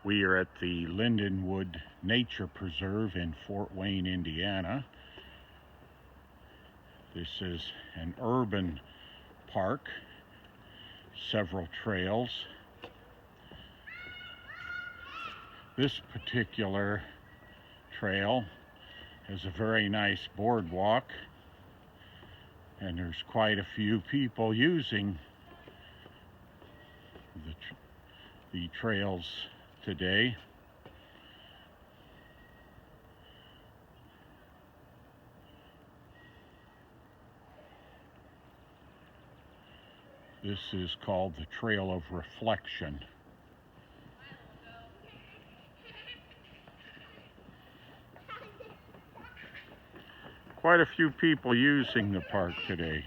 We are at the Lindenwood Nature Preserve in Fort Wayne, Indiana. This is an urban park, several trails. This particular trail has a very nice boardwalk, and there's quite a few people using the trails today. This is called the Trail of Reflection. Quite a few people using the park today.